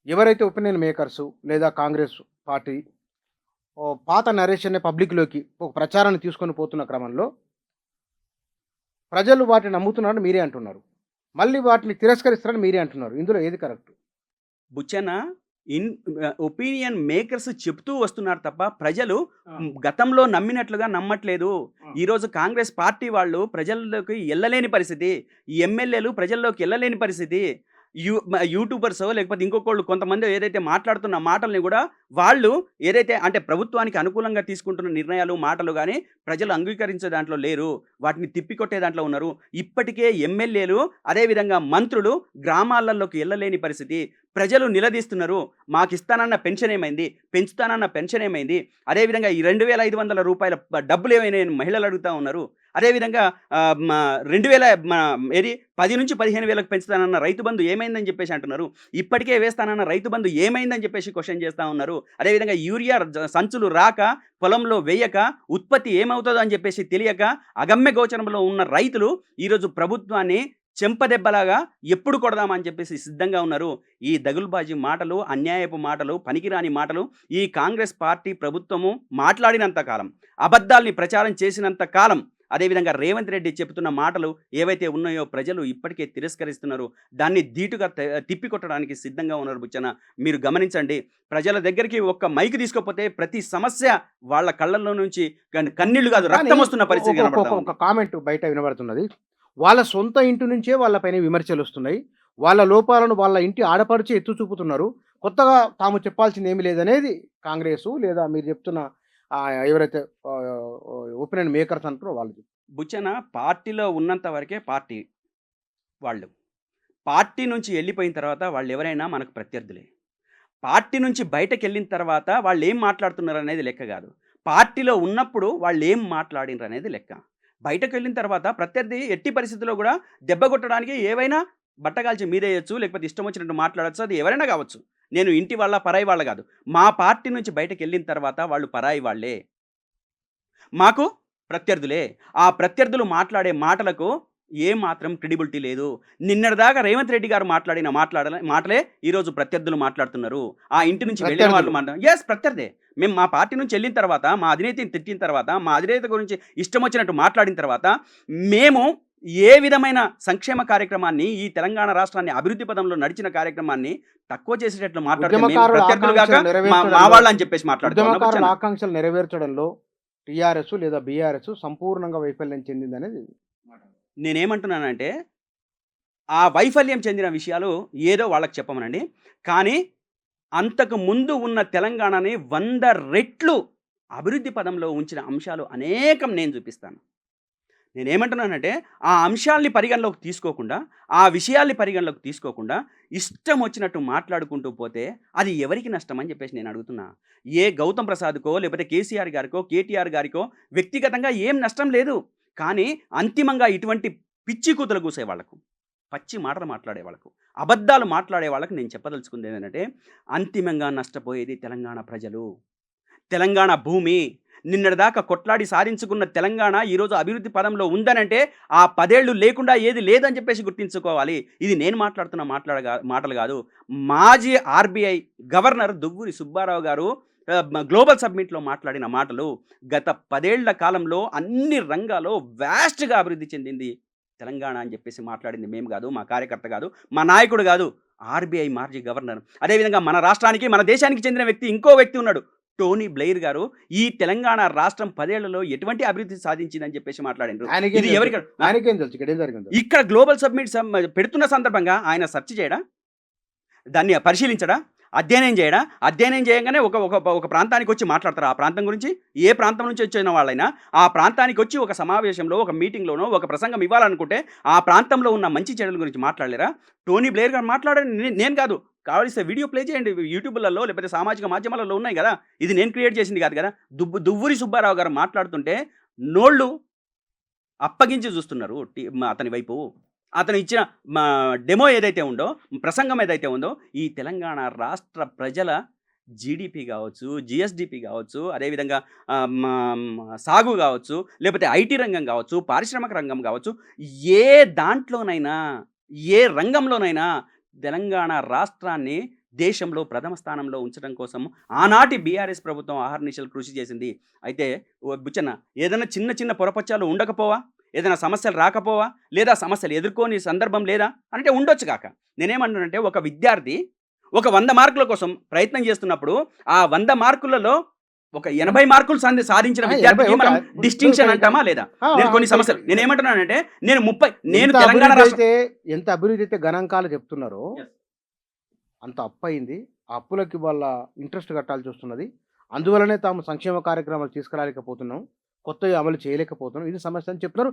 ఎవరైతే opinion makers లేదా Congress party పాత నరేషన్‌ని పబ్లిక్‌లోకి ఒక ప్రచారాన్ని తీసుకొని పోతున్న క్రమంలో ప్రజలు వాటిని నమ్ముతున్నారని మీరే అంటున్నారు. మళ్ళీ వాటిని తిరస్కరిస్తారని మీరే అంటున్నారు. ఇందులో ఏది కరెక్ట్? బుచ్చన ఒపీనియన్ మేకర్స్ చెప్తూ వస్తున్నారు తప్ప ప్రజలు ఆ! గతంలో నమ్మినట్లుగా నమ్మట్లేదు. ఆ! ఈరోజు కాంగ్రెస్ పార్టీ వాళ్ళు ప్రజల్లోకి ఎళ్ళలేని పరిస్థితి. ఈ ఎమ్మెల్యేలు ప్రజల్లోకి ఎళ్ళలేని పరిస్థితి. యూట్యూబర్సో లేకపోతే ఇంకొకళ్ళు కొంతమంది ఏదైతే మాట్లాడుతున్న మాటల్ని గూడా వాళ్ళు ఏదైతే అంటే ప్రభుత్వానికి అనుకూలంగా తీసుకుంటున్న నిర్ణయాలు, మాటలు గాని ప్రజలు అంగీకరించే దాంట్లో లేరు. వాటిని తిప్పికొట్టే దాంట్లో ఉన్నారు. ఇప్పటికే ఎమ్మెల్యేలు అదేవిధంగా మంత్రులు గ్రామాలలోకి ఎళ్ళలేని పరిస్థితి. ప్రజలు నిలదీస్తున్నారు. మాకిస్తానన్న పెన్షన్ ఏమైంది? పెంచుతానన్న పెన్షన్ ఏమైంది? అదేవిధంగా ఈ రూ. 2,500 డబ్బులేమైనాయని మహిళలు అడుగుతా ఉన్నారు. అదేవిధంగా ఆహ్, మ 2000 మ ఏది 10,000-15,000కి పెంచుతానన్న రైతు బంధు ఏమైందని చెప్పేసి అంటున్నారు. ఇప్పటికే వేస్తానన్న రైతు బంధు ఏమైందని చెప్పేసి క్వెషన్ చేస్తా ఉన్నారు. అదేవిధంగా యూరియా సంచులు రాక, పొలంలో వేయక, ఉత్పత్తి ఏమవుతదో అని చెప్పేసి తెలియక, అగమ్య గోచరంలో ఉన్న రైతులు ఈరోజు ప్రభుత్వాన్ని చెంపదెబ్బలాగా ఎప్పుడు కొడదామా అని చెప్పేసి సిద్ధంగా ఉన్నారు. ఈ దగులుబాజీ మాటలు, అన్యాయపు మాటలు, పనికిరాని మాటలు ఈ కాంగ్రెస్ పార్టీ ప్రభుత్వము మాట్లాడినంత కాలం, అబద్ధాల్ని ప్రచారం చేసినంత కాలం, అదేవిధంగా రేవంత్ రెడ్డి చెబుతున్న మాటలు ఏవైతే ఉన్నాయో ప్రజలు ఇప్పటికే తిరస్కరిస్తున్నారు. దాన్ని ధీటుగా తిప్పికొట్టడానికి సిద్ధంగా ఉన్నారు బుచ్చన్న. మీరు గమనించండి. ప్రజల దగ్గరికి ఒక్క మైక్ తీసుకోకపోతే ప్రతి సమస్య వాళ్ళ కళ్ళల్లో నుంచి కన్నీళ్లు కాదు కానీ రక్తం వస్తున్న ఒక పరిస్థితి ఒక కనబడతా ఒక ఉంది. ఒక కామెంట్ బయట వినబడుతున్నది. వాళ్ళ సొంత ఇంటి నుంచే వాళ్ళపైన విమర్శలొస్తున్నాయి. వాళ్ళ లోపాలను వాళ్ళ ఇంటి ఆడపడుచే ఎత్తి చూపుతున్నారు. కొత్తగా తాము చెప్పాల్సిందేమీ లేదనేది కాంగ్రెసు లేదా మీరు చెప్తున్న ఎవరైతే ఒపీనియన్ మేకర్స్ అంటారో వాళ్ళు బుచ్చన పార్టీలో ఉన్నంత వరకే పార్టీ వాళ్ళు. పార్టీ నుంచి ఎళ్ళిపోయిన తర్వాత వాళ్ళెవరైనా మనకు ప్రత్యర్థులే. పార్టీ నుంచి బయటకెళ్ళిన తర్వాత వాళ్ళేం మాట్లాడుతున్నారనేది లెక్క గాదు. పార్టీలో ఉన్నప్పుడు వాళ్ళేం మాట్లాడినరనేది లెక్క. బయటకెళ్ళిన తర్వాత ప్రత్యర్థి ఎట్టి పరిస్థితిలో గూడా దెబ్బ కొట్టడానికి ఏవైనా బట్టగాల్చి మీదేయొచ్చు, లేకపోతే ఇష్టం వచ్చినట్టు మాట్లాడొచ్చు. అది ఎవరైనా గావచ్చు. నేను ఇంటి వాళ్ళ, పరాయి వాళ్ళ గాదు. మా పార్టీ నుంచి బయటకెళ్ళిన తర్వాత వాళ్ళు పరాయి వాళ్ళే. మాకు ప్రత్యర్థులే. ఆ ప్రత్యర్థులు మాట్లాడే మాటలకు ఏమాత్రం క్రెడిబిలిటీ లేదు. నిన్నటిదాకా రేవంత్ రెడ్డి గారు మాట్లాడిన మాటలే ఈరోజు ప్రత్యర్థులు మాట్లాడుతున్నారు. ఆ ఇంటి నుంచి వెళ్ళిన వాళ్ళు ప్రత్యర్థులు. ప్రత్యర్థే. మేము మా పార్టీ నుంచి ఎళ్ళిన తర్వాత, మా అధినేతని తిట్టిన తర్వాత, మా అధినేత గురించి ఇష్టం వచ్చినట్టు మాట్లాడిన తర్వాత, మేము ఏ విధమైన సంక్షేమ కార్యక్రమాన్ని, ఈ తెలంగాణ రాష్ట్రాన్ని అభివృద్ధి పదంలో నడిచిన కార్యక్రమాన్ని తక్కువ చేసేటట్లు మాట్లాడితే మేము ఉద్యమకారుల ప్రత్యర్థులు గాక ఆకాంక్షలు మా నెరవేర్చడంలో వాళ్ళని చెప్పేసి మాట్లాడుకోవాలనా ఉద్యమకారుల బుచ్చన్న? ఆకాంక్షలు నెరవేర్చడంలో టీఆర్ఎస్ లేదా బీఆర్ఎస్ సంపూర్ణంగా వైఫల్యం చెందిందనేది మాట. నేనేమంటున్నానంటే, ఆ వైఫల్యం చెందిన విషయాలు ఏదో వాళ్ళకి చెప్పమనండి. కానీ, అంతకు ముందు ఉన్న తెలంగాణని 100 రెట్లు అభివృద్ధి పదంలో ఉంచిన అంశాలు అనేకం నేను చూపిస్తాను. నేనేమంటున్నానంటే, ఆ అంశాల్ని పరిగణలోకి తీసుకోకుండా, ఆ విషయాల్ని పరిగణలోకి తీసుకోకుండా, ఇష్టం వచ్చినట్టు మాట్లాడుకుంటూ పోతే, అది ఎవరికి నష్టం అని చెప్పేసి నేను అడుగుతున్నా. ఏ గౌతమ్ ప్రసాద్‌కో, లేకపోతే కేసీఆర్ గారికో, కేటీఆర్ గారికో వ్యక్తిగతంగా ఏం నష్టం లేదు. కానీ, అంతిమంగా ఇటువంటి పిచ్చి కూతలు కూసే వాళ్ళకు, పచ్చి మాటలు మాట్లాడే వాళ్ళకు, అబద్ధాలు మాట్లాడే వాళ్ళకి నేను చెప్పదలుచుకుందేంటంటే, అంతిమంగా నష్టపోయేది తెలంగాణ ప్రజలు. తెలంగాణ భూమి. నిన్నటిదాకా కొట్లాడి సాధించుకున్న తెలంగాణ ఈరోజు అభివృద్ధి పదంలో ఉందనంటే, ఆ 10 ఏళ్ళు లేకుండా ఏది లేదని చెప్పేసి గుర్తించుకోవాలి. ఇది నేను మాట్లాడుతున్న మాటలు గాదు. మాజీ ఆర్‌బీఐ గవర్నర్ దువ్వూరి సుబ్బారావు గారు గ్లోబల్ సమ్మిట్‌లో మాట్లాడిన మాటలు. గత 10 ఏళ్ల కాలంలో అన్ని రంగాల్లో వాస్ట్‌గా అభివృద్ధి చెందింది తెలంగాణ అని చెప్పేసి మాట్లాడింది మేము గాదు, మా కార్యకర్త గాదు, మా నాయకుడు గాదు. ఆర్‌బీఐ మాజీ గవర్నర్. అదేవిధంగా మన రాష్ట్రానికి, మన దేశానికి చెందిన వ్యక్తి ఇంకో వ్యక్తి ఉన్నాడు. టోనీ బ్లెయిర్ గారు ఈ తెలంగాణ రాష్ట్రం 10 ఏళ్లలో ఎటువంటి అభివృద్ధి సాధించిందని చెప్పేసి మాట్లాడిండ్రు. ఆయనకేం ఇది తెలుసు? ఎవరికి ఆయనకేం తెలుసు ఇక్కడేం జరిగిందో? ఇక్కడ గ్లోబల్ సమ్మిట్ పెడుతున్న సందర్భంగా ఆయన సెర్చ్ చేయడా? దాన్ని పరిశీలించడా? అధ్యయనం చేయడా? అధ్యయనం చేయంగానే ఒక ఒక ఒక ప్రాంతానికొచ్చి మాట్లాడతారా ఆ ప్రాంతం గురించి? ఏ ప్రాంతం నుంచి వచ్చిన వాళ్ళైనా ఆ ప్రాంతానికొచ్చి ఒక సమావేశంలో, ఒక మీటింగ్‌లోనో, ఒక ప్రసంగం ఇవ్వాలనుకుంటే ఆ ప్రాంతంలో ఉన్న మంచి చెడుల గురించి మాట్లాడలేరా? టోనీ బ్లెయిర్ గారు మాట్లాడని నేను కాదు. కావలిస్తే వీడియో ప్లే చేయండి. యూట్యూబ్‌లలో లేకపోతే సామాజిక మాధ్యమాలలో ఉన్నాయి గదా! ఇది నేను క్రియేట్ చేసింది కాదు గదా! దువ్వూరి సుబ్బారావు గారు మాట్లాడుతుంటే నోళ్ళు అప్పగించి చూస్తున్నారు అతని వైపు. అతను ఇచ్చిన మా డెమో ఏదైతే ఉందో, ప్రసంగం ఏదైతే ఉందో, ఈ తెలంగాణ రాష్ట్ర ప్రజల జీడీపీ గావచ్చు, జీఎస్‌డీపీ గావచ్చు, అదేవిధంగా సాగు గావచ్చు, లేకపోతే ఐటీ రంగం గావచ్చు, పారిశ్రామిక రంగం గావచ్చు, ఏ దాంట్లోనైనా, ఏ రంగంలోనైనా తెలంగాణ రాష్ట్రాన్ని దేశంలో ప్రథమ స్థానంలో ఉంచడం కోసం ఆనాటి బీఆర్ఎస్ ప్రభుత్వం ఆహర్నిశలు కృషి చేసింది. అయితే బుచ్చన్న, ఏదైనా చిన్న చిన్న పొరపచ్చాలు ఉండకపోవా, ఏదైనా సమస్యలు రాకపోవా, లేదా సమస్యలు ఎదుర్కోని సందర్భం లేదా అంటే ఉండొచ్చు కాక. నేనేమంటానంటే, ఒక విద్యార్థి ఒక 100 మార్కుల కోసం ప్రయత్నం చేస్తున్నప్పుడు ఆ 100 మార్కులలో ఒక 80 మార్కులు సాధించిన విద్యార్థికి మనం డిస్టింక్షన్ అంటామా లేదా? నేను కొన్ని సమస్యలు నేనేమంటున్నానంటే, నేను తెలంగాణ రాష్ట్రం ఎంత అభివృద్ధి అయితే గణాంకాలు చెప్తున్నారో అంత అప్పు అయింది. ఆ అప్పులకి వాళ్ళ ఇంట్రెస్ట్ కట్టాల్సి వస్తున్నది. అందువల్లనే తాము సంక్షేమ కార్యక్రమాలు తీసుకురాలేకపోతున్నాం, కొత్తవి అమలు చేయలేకపోతున్నాం, ఇది సమస్య అని చెప్తున్నారు.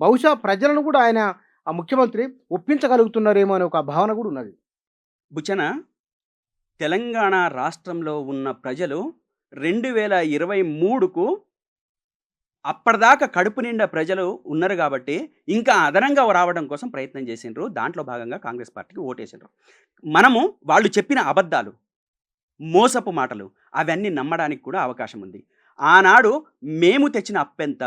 బహుశా ప్రజలను కూడా ఆయన ఆ ముఖ్యమంత్రి ఒప్పించగలుగుతున్నారేమో అనే ఒక భావన కూడా ఉన్నది. బుచ్చన, తెలంగాణ రాష్ట్రంలో ఉన్న ప్రజలు 2023కు అప్పటిదాకా కడుపు నిండా ప్రజలు ఉన్నారు కాబట్టి ఇంకా అదనంగా రావడం కోసం ప్రయత్నం చేసిండ్రు. దాంట్లో భాగంగా కాంగ్రెస్ పార్టీకి ఓటేసిండ్రు. మనము వాళ్ళు చెప్పిన అబద్ధాలు, మోసపు మాటలు అవన్నీ నమ్మడానికి కూడా అవకాశం ఉంది. ఆనాడు మేము తెచ్చిన అప్పెంత,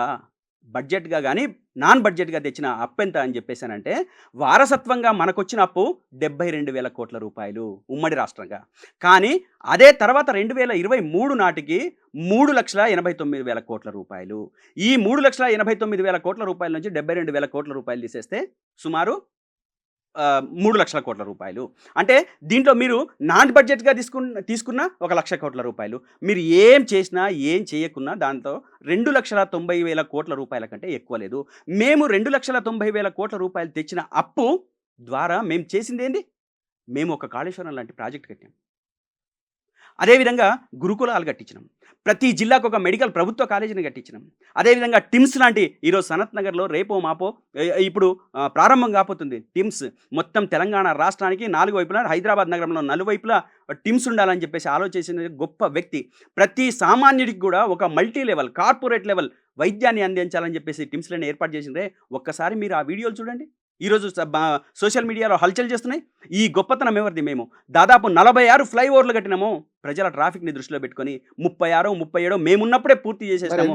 బడ్జెట్గా కానీ నాన్ బడ్జెట్గా తెచ్చిన అప్పెంత అని చెప్పేసానంటే, వారసత్వంగా మనకొచ్చిన అప్పు 72,000 కోట్ల రూపాయలు ఉమ్మడి రాష్ట్రంగా. కానీ అదే తర్వాత 2023 నాటికి 3,89,000 కోట్ల రూపాయలు. ఈ 3,89,000 కోట్ల రూపాయల నుంచి 72,000 కోట్ల రూపాయలు తీసేస్తే సుమారు 3,00,000 కోట్ల రూపాయలు. అంటే దీంట్లో మీరు నాన్ బడ్జెట్గా తీసుకున్న 1,00,000 కోట్ల రూపాయలు. మీరు ఏం చేసినా ఏం చేయకున్నా దాంతో 2,90,000 కోట్ల రూపాయల కంటే ఎక్కువ లేదు. మేము 2,90,000 కోట్ల రూపాయలు తెచ్చిన అప్పు ద్వారా మేము చేసింది ఏంది? మేము ఒక కాళేశ్వరం లాంటి ప్రాజెక్ట్ కట్టాం. అదేవిధంగా గురుకులాలు కట్టించినాం. ప్రతి జిల్లాకు ఒక మెడికల్ ప్రభుత్వ కాలేజీని కట్టించినాం. అదేవిధంగా టిమ్స్ లాంటి ఈరోజు సనత్ నగర్లో రేపో మాపో ఇప్పుడు ప్రారంభం కాబోతుంది టిమ్స్. మొత్తం తెలంగాణ రాష్ట్రానికి 4 వైపులా, హైదరాబాద్ నగరంలో నలువైపులా టిమ్స్ ఉండాలని చెప్పేసి ఆలోచించిన గొప్ప వ్యక్తి. ప్రతి సామాన్యుడికి కూడా ఒక మల్టీ లెవెల్, కార్పొరేట్ లెవెల్ వైద్యాన్ని అందించాలని చెప్పేసి టిమ్స్లను ఏర్పాటు చేసిందే. ఒక్కసారి మీరు ఆ వీడియోలు చూడండి. ఈరోజు సోషల్ మీడియాలో హల్చల్ చేస్తున్నాయి. ఈ గొప్పతనం ఎవరిది? మేము దాదాపు 46 ఫ్లైఓవర్లు కట్టినాము. ప్రజల ట్రాఫిక్ని దృష్టిలో పెట్టుకొని 36, 37 మేమున్నప్పుడే పూర్తి చేసేసాము.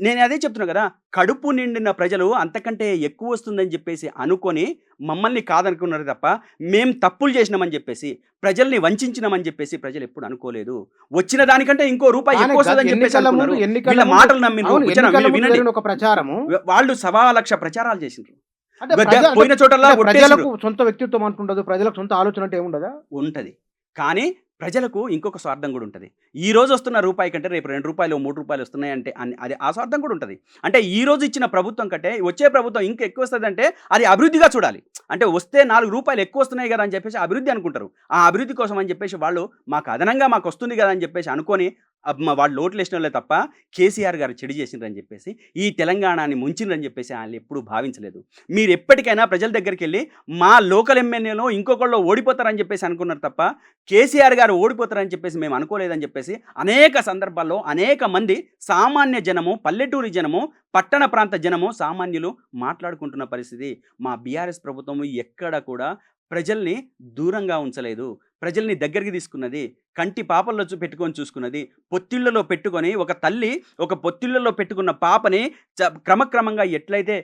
నేను అదే చెప్తున్నా కదా, కడుపు నిండిన ప్రజలు అంతకంటే ఎక్కువ వస్తుందని చెప్పేసి అనుకొని మమ్మల్ని కాదనుకున్నారు తప్ప, మేము తప్పులు చేసినామని చెప్పేసి, ప్రజల్ని వంచినామని చెప్పేసి ప్రజలు ఎప్పుడు అనుకోలేదు. వచ్చిన దానికంటే ఇంకో రూపాయి ఎక్కువ వస్తుందని చెప్పేసి అనుకున్నారు. వీళ్ళ మాటలు నమ్మిన ఒక ప్రచారము వాళ్ళు 1,00,000 ప్రచారాలు చేసిండ్రు. అంటే పోయిన చోటల్లా ప్రజలకు సొంత వ్యక్తిత్వం అంటుండదు, ప్రజలకు సొంత ఆలోచన అంటే ఏముండదా? ఉంటది. కానీ ప్రజలకు ఇంకొక స్వార్థం కూడా ఉంటుంది. ఈ రోజు వస్తున్న రూపాయి కంటే రేపు 2 రూపాయలు 3 రూపాయలు వస్తున్నాయి అంటే అది ఆ స్వార్థం కూడా ఉంటుంది. అంటే ఈ రోజు ఇచ్చిన ప్రభుత్వం కంటే వచ్చే ప్రభుత్వం ఇంకా ఎక్కువ వస్తుంది అంటే అది అభివృద్ధిగా చూడాలి. అంటే వస్తే 4 రూపాయలు ఎక్కువ వస్తున్నాయి కదా అని చెప్పేసి అభివృద్ధి అనుకుంటారు. ఆ అభివృద్ధి కోసం అని చెప్పేసి వాళ్ళు మాకు అదనంగా మాకు వస్తుంది కదా అని చెప్పేసి అనుకొని వాళ్ళు లోట్లు వేసినోళ్ళే తప్ప కేసీఆర్ గారు చెడు చేసిండ్రని చెప్పేసి, ఈ తెలంగాణని ముంచిండ్రని చెప్పేసి వాళ్ళు ఎప్పుడూ భావించలేదు. మీరు ఎప్పటికైనా ప్రజల దగ్గరికి వెళ్ళి మా లోకల్ ఎమ్మెల్యేలో ఇంకొకళ్ళు ఓడిపోతారని చెప్పేసి అనుకున్నారు తప్ప, కేసీఆర్ గారు ఓడిపోతారని చెప్పేసి మేము అనుకోలేదని చెప్పేసి అనేక సందర్భాల్లో అనేక మంది సామాన్య జనము, పల్లెటూరి జనము, పట్టణ ప్రాంత జనము, సామాన్యులు మాట్లాడుకుంటున్న పరిస్థితి. మా బీఆర్ఎస్ ప్రభుత్వం ఎక్కడ కూడా ప్రజల్ని దూరంగా ఉంచలేదు, ప్రజల్ని దగ్గరికి తీసుకున్నది, కంటి పాపల్లో పెట్టుకొని చూసుకున్నది. పొత్తిళ్లలో పెట్టుకొని ఒక తల్లి ఒక పొత్తిళ్లలో పెట్టుకున్న పాపని క్రమక్రమంగా ఎట్లయితే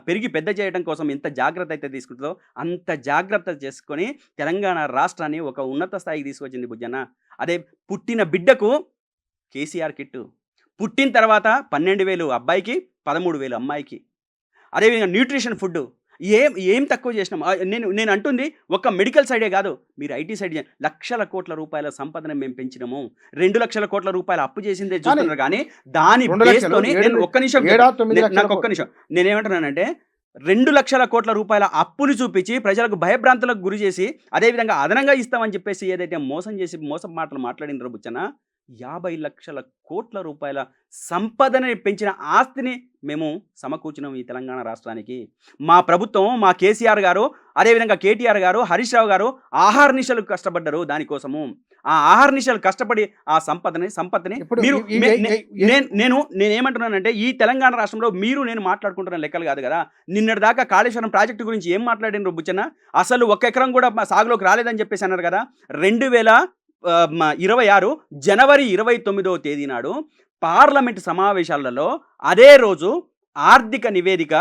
పెరిగి పెద్ద చేయడం కోసం ఎంత జాగ్రత్త అయితే తీసుకుంటుందో అంత జాగ్రత్త చేసుకొని తెలంగాణ రాష్ట్రాన్ని ఒక ఉన్నత స్థాయికి తీసుకొచ్చింది బుజ్జన్న. అదే పుట్టిన బిడ్డకు కేసీఆర్ కిట్టు, పుట్టిన తర్వాత 12,000 అబ్బాయికి, 13,000 అమ్మాయికి. అదేవిధంగా న్యూట్రిషన్ ఫుడ్ ఏం తక్కువ చేసినాం. నేను అంటుంది ఒక మెడికల్ సైడే కాదు, మీరు ఐటీ సైడ్ 1,00,000 కోట్ల రూపాయల సంపదను మేము పెంచినాము. 2,00,000 కోట్ల రూపాయలు అప్పు చేసిందే చూస్తున్నారు. కానీ దాని బేస్తోని ఒక్క నిమిషం నేనేమంటున్నానంటే, 2,00,000 కోట్ల రూపాయల అప్పుని చూపించి ప్రజలకు భయభ్రాంతులకు గురి చేసి అదేవిధంగా అదనంగా ఇస్తామని చెప్పేసి ఏదైతే మోసం మాటలు మాట్లాడినారో బుచ్చన, 50,00,000 కోట్ల రూపాయల సంపదని పెంచిన ఆస్తిని మేము సమకూర్చినాం ఈ తెలంగాణ రాష్ట్రానికి. మా ప్రభుత్వం, మా కేసీఆర్ గారు, అదేవిధంగా కేటీఆర్ గారు, హరీష్ రావు గారు ఆహార్నిశలు కష్టపడ్డారు దానికోసము. ఆ ఆహార్నిశలు కష్టపడి ఆ సంపత్తిని మీరు నేనేమంటున్నానంటే, ఈ తెలంగాణ రాష్ట్రంలో నేను మాట్లాడుకుంటున్న లెక్కలు కాదు కదా. నిన్నటి దాకా కాళేశ్వరం ప్రాజెక్టు గురించి ఏం మాట్లాడినారు బుచ్చన్న? అసలు 1 ఎకరం కూడా సాగులోకి రాలేదని చెప్పేసి అన్నారు కదా. 2026 జనవరి 29వ తేదీ నాడు పార్లమెంట్ సమావేశాలలో అదే రోజు ఆర్థిక నివేదిక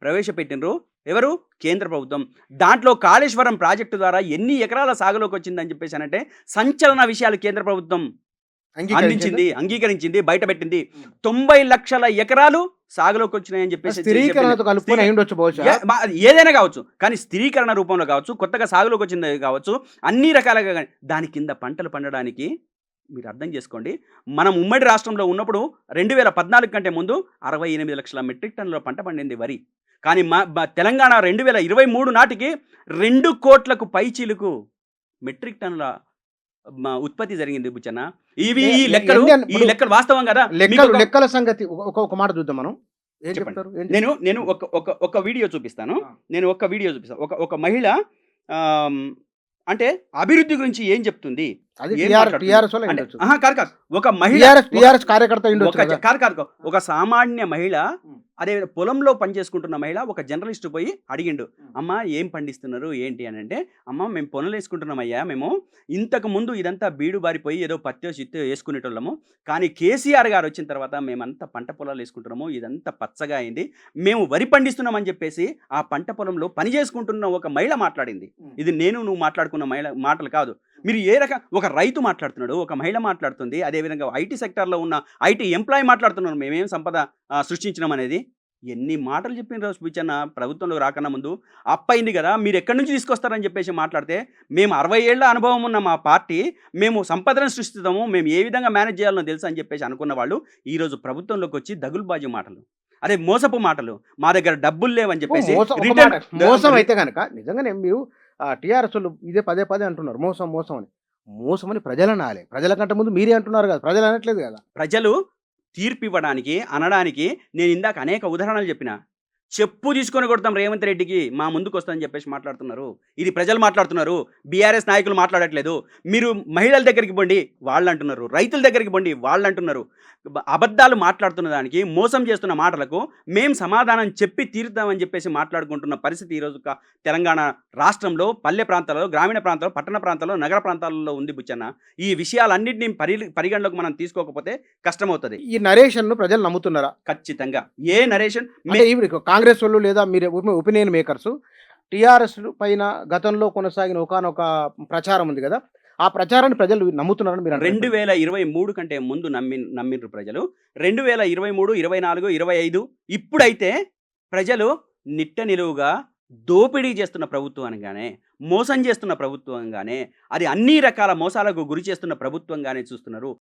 ప్రవేశపెట్టినరు ఎవరు? కేంద్ర ప్రభుత్వం. దాంట్లో కాళేశ్వరం ప్రాజెక్టు ద్వారా ఎన్ని ఎకరాల సాగులోకి వచ్చిందని చెప్పేసానంటే సంచలన విషయాలు కేంద్ర ప్రభుత్వం అందించింది, అంగీకరించింది, బయటపెట్టింది. 90 లక్షల ఎకరాలు సాగులోకి వచ్చినాయని చెప్పేసి స్థిరీకరణతో కలుపుకొని అయి ఉండొచ్చు బహుశా. ఏదైనా కావచ్చు, కానీ స్థిరీకరణ రూపంలో కావచ్చు, కొత్తగా సాగులోకి వచ్చింది కావచ్చు, అన్ని రకాలుగా దాని కింద పంటలు పండడానికి మీరు అర్థం చేసుకోండి. మనం ఉమ్మడి రాష్ట్రంలో ఉన్నప్పుడు 2014 కంటే ముందు 68 లక్షల మెట్రిక్ టన్నుల పంట పండింది వరి. కానీ తెలంగాణ 2023 నాటికి 2 కోట్లకు పైచీలకు మెట్రిక్ టన్నుల ఉత్పత్తి జరిగింది బుచ్చన్న. ఈ లెక్కలు వాస్తవం కదా. లెక్కల సంగతి ఒక మాట చూద్దాం మనం. నేను ఒక వీడియో చూపిస్తాను. ఒక మహిళ అంటే అభివృద్ధి గురించి ఏం చెప్తుంది, ఒక మహిళ ఒక సామాన్య మహిళ, అదే పొలంలో పనిచేసుకుంటున్న మహిళ ఒక జర్నలిస్ట్ పోయి అడిగిండు, అమ్మ ఏం పండిస్తున్నారు ఏంటి అని అంటే, అమ్మ మేము పొలం వేసుకుంటున్నామయ్యా, మేము ఇంతకు ముందు ఇదంతా బీడు బారిపోయి ఏదో పత్తో చిత్తో వేసుకునేటోళ్ళము, కానీ కేసీఆర్ గారు వచ్చిన తర్వాత మేమంతా పంట పొలాలు వేసుకుంటున్నాము, ఇదంతా పచ్చగా అయింది, మేము వరి పండిస్తున్నామని చెప్పేసి ఆ పంట పొలంలో పని చేసుకుంటున్న ఒక మహిళ మాట్లాడింది. ఇది నువ్వు మాట్లాడుకున్న మహిళ మాటలు కాదు. మీరు ఒక రైతు మాట్లాడుతున్నాడు, ఒక మహిళ మాట్లాడుతుంది, అదేవిధంగా ఐటీ సెక్టార్లో ఉన్న ఐటీ ఎంప్లాయీ మాట్లాడుతున్నాడు, మేమేం సంపద సృష్టించినాం అనేది. ఎన్ని మాటలు చెప్పిన రోజు పిచ్చన్న ప్రభుత్వంలో రాకన్నా ముందు అప్పయింది కదా, మీరు ఎక్కడి నుంచి తీసుకొస్తారని చెప్పేసి మాట్లాడితే, మేము 60 ఏళ్ల అనుభవం ఉన్న మా పార్టీ, మేము సంపదను సృష్టిస్తాము, మేము ఏ విధంగా మేనేజ్ చేయాలో తెలుసు అని చెప్పేసి అనుకున్న వాళ్ళు ఈరోజు ప్రభుత్వంలోకి వచ్చి దగులుబాజీ మాటలు, అదే మోసపు మాటలు, మా దగ్గర డబ్బులు లేవని చెప్పేసి. మోసం అయితే కనుక నిజంగానే మీరు టీఆర్ఎస్ ఇదే పదే అంటున్నారు మోసం అని ప్రజలు అనాలి. ప్రజల కంటే ముందు మీరే అంటున్నారు కదా, ప్రజలు అనట్లేదు కదా. ప్రజలు తీర్పు ఇవ్వడానికి అనడానికి నేను ఇందాక అనేక ఉదాహరణలు చెప్పిన. చెప్పు తీసుకొని కొడతాం రేవంత్ రెడ్డికి, మా ముందుకు వస్తుందని చెప్పేసి మాట్లాడుతున్నారు. ఇది ప్రజలు మాట్లాడుతున్నారు, బీఆర్ఎస్ నాయకులు మాట్లాడట్లేదు. మీరు మహిళల దగ్గరికి పోండి వాళ్ళు అంటున్నారు, రైతుల దగ్గరికి పోండి వాళ్ళు అంటున్నారు. అబద్ధాలు మాట్లాడుతున్న దానికి, మోసం చేస్తున్న మాటలకు మేము సమాధానం చెప్పి తీరుతామని చెప్పేసి మాట్లాడుకుంటున్న పరిస్థితి ఈరోజు తెలంగాణ రాష్ట్రంలో పల్లె ప్రాంతాల్లో, గ్రామీణ ప్రాంతాల్లో, పట్టణ ప్రాంతాల్లో, నగర ప్రాంతాలలో ఉంది బుచ్చన్న. ఈ విషయాలన్నింటినీ పరిగణలోకి మనం తీసుకోకపోతే కష్టమవుతుంది. ఈ నరేషన్ ప్రజలు నమ్ముతున్నారా? ఖచ్చితంగా. ఏ నరేషన్? కాంగ్రెస్ వాళ్ళు లేదా మీరు ఒపీనియన్ మేకర్స్ టీఆర్ఎస్ పైన గతంలో కొనసాగిన ఒకనొక ప్రచారం ఉంది కదా, ఆ ప్రచారాన్ని ప్రజలు నమ్ముతున్నారని మీరు 2023 కంటే ముందు నమ్మిండ్రు ప్రజలు. 2023, 24, 25 ఇప్పుడైతే ప్రజలు నిట్ట నిలువుగా దోపిడీ చేస్తున్న ప్రభుత్వంగానే, మోసం చేస్తున్న ప్రభుత్వంగానే, అది అన్ని రకాల మోసాలకు గురి చేస్తున్న ప్రభుత్వంగానే చూస్తున్నారు.